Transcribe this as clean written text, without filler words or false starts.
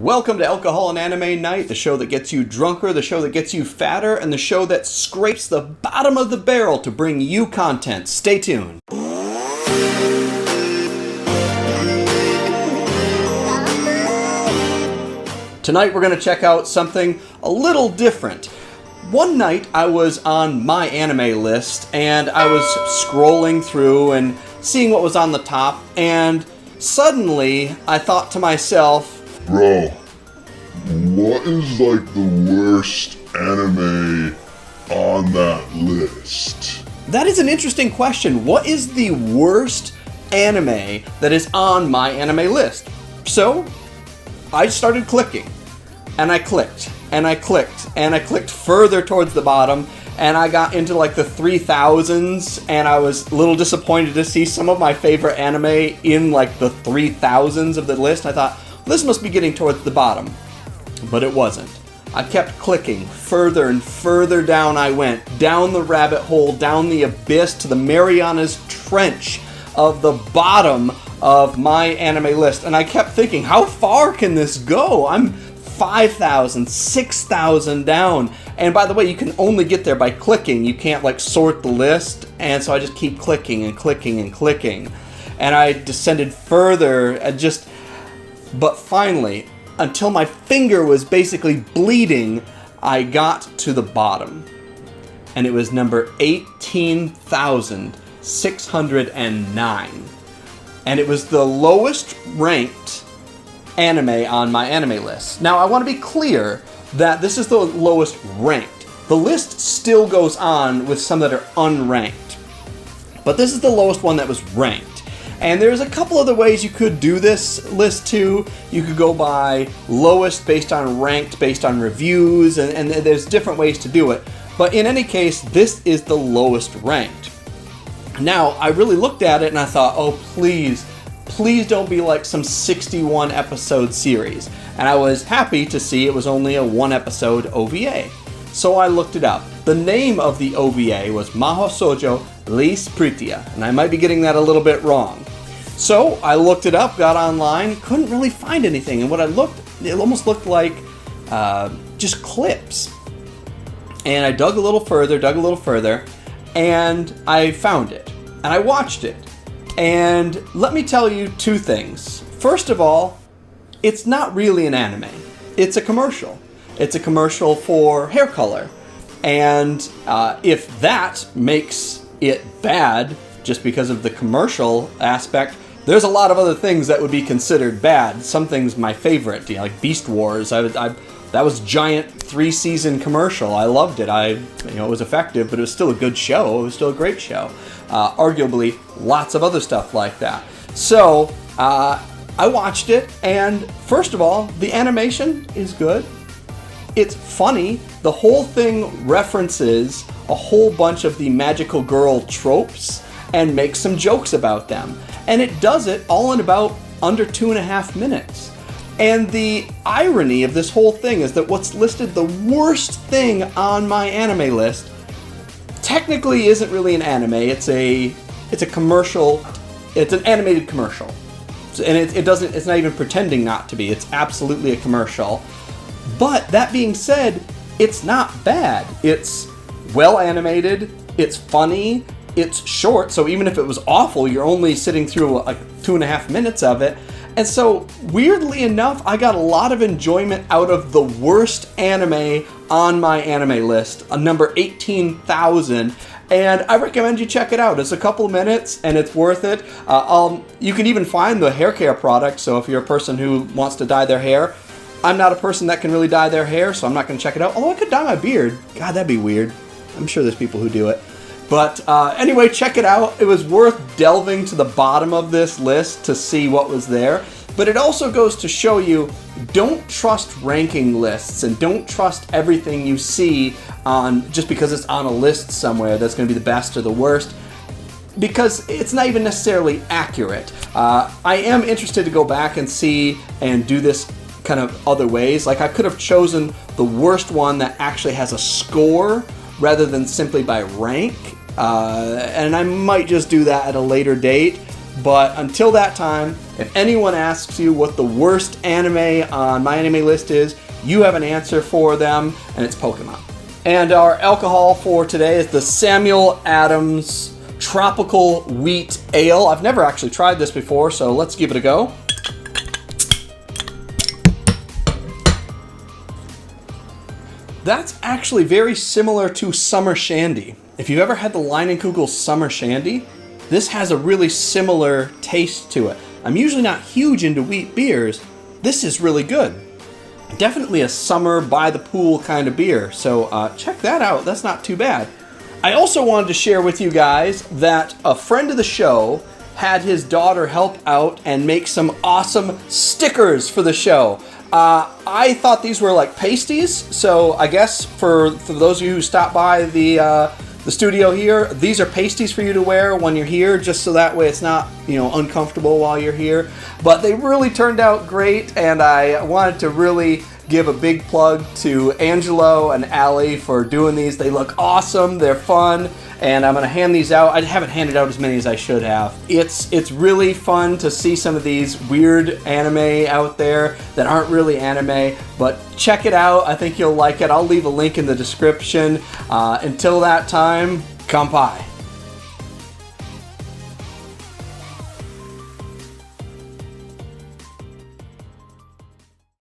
Welcome to Alcohol and Anime Night, the show that gets you drunker, the show that gets you fatter, and the show that scrapes the bottom of the barrel to bring you content. Stay tuned. Tonight we're going to check out something a little different. One night I was on MyAnimeList and I was scrolling through and seeing what was on the top, and suddenly I thought to myself, bro, what is like the worst anime on that list? That is an interesting question. What is the worst anime that is on MyAnimeList? So, I started clicking, and I clicked, and I clicked, and I clicked further towards the bottom, and I got into like the 3000s, and I was a little disappointed to see some of my favorite anime in like the 3000s of the list. I thought, this must be getting towards the bottom, but it wasn't. I kept clicking. Further and further down I went, down the rabbit hole, down the abyss to the Mariana's Trench of the bottom of MyAnimeList. And I kept thinking, how far can this go? I'm 5,000, 6,000 down. And by the way, you can only get there by clicking. You can't like sort the list. And so I just keep clicking and clicking and clicking. And I descended further and but finally, until my finger was basically bleeding, I got to the bottom. And it was number 18,609. And it was the lowest ranked anime on MyAnimeList. Now, I want to be clear that this is the lowest ranked. The list still goes on with some that are unranked. But this is the lowest one that was ranked. And there's a couple other ways you could do this list too. You could go by lowest based on ranked, based on reviews, and there's different ways to do it. But in any case, this is the lowest ranked. Now, I really looked at it and I thought, oh, please don't be like some 61 episode series. And I was happy to see it was only a 1 episode OVA. So I looked it up. The name of the OVA was Maho Shoujo Liese Prettia, and I might be getting that a little bit wrong. So I looked it up, got online, couldn't really find anything, and it almost looked like just clips. And I dug a little further, and I found it, and I watched it. And let me tell you 2 things. First of all, it's not really an anime. It's a commercial. It's a commercial for hair color. And if that makes it bad just because of the commercial aspect, there's a lot of other things that would be considered bad. Some things my favorite, like Beast Wars. That was a giant 3-season commercial. I loved it. It was effective, but it was still a good show. It was still a great show. Arguably, lots of other stuff like that. So I watched it, and first of all, the animation is good. It's funny. The whole thing references a whole bunch of the magical girl tropes and makes some jokes about them. And it does it all in about under 2.5 minutes. And the irony of this whole thing is that what's listed the worst thing on MyAnimeList technically isn't really an anime. It's a commercial. It's an animated commercial. And it's not even pretending not to be. It's absolutely a commercial. But that being said, it's not bad. It's well animated, it's funny, it's short, so even if it was awful, you're only sitting through like 2.5 minutes of it. And so, weirdly enough, I got a lot of enjoyment out of the worst anime on MyAnimeList, number 18,000. And I recommend you check it out. It's a couple minutes, and it's worth it. You can even find the hair care product, so if you're a person who wants to dye their hair, I'm not a person that can really dye their hair, so I'm not going to check it out. Although I could dye my beard. God, that'd be weird. I'm sure there's people who do it. But anyway, check it out. It was worth delving to the bottom of this list to see what was there. But it also goes to show you, don't trust ranking lists and don't trust everything you see on just because it's on a list somewhere that's going to be the best or the worst, because it's not even necessarily accurate. I am interested to go back and see and do this kind of other ways. Like I could have chosen the worst one that actually has a score rather than simply by rank, and I might just do that at a later date. But until that time, if anyone asks you what the worst anime on MyAnimeList is, you have an answer for them, and it's Pokemon. And our alcohol for today is the Samuel Adams Tropical Wheat Ale. I've never actually tried this before, so let's give it a go. That's actually very similar to Summer Shandy. If you've ever had the Leinenkugel Summer Shandy, this has a really similar taste to it. I'm usually not huge into wheat beers. This is really good. Definitely a summer by the pool kind of beer, so check that out. That's not too bad. I also wanted to share with you guys that a friend of the show had his daughter help out and make some awesome stickers for the show. I thought these were like pasties, so I guess for those of you who stop by the studio here, these are pasties for you to wear when you're here, just so that way it's not, uncomfortable while you're here. But they really turned out great, and I wanted to really give a big plug to Angelo and Allie for doing these. They look awesome, they're fun, and I'm going to hand these out. I haven't handed out as many as I should have. It's really fun to see some of these weird anime out there that aren't really anime, but check it out. I think you'll like it. I'll leave a link in the description. Until that time, kanpai.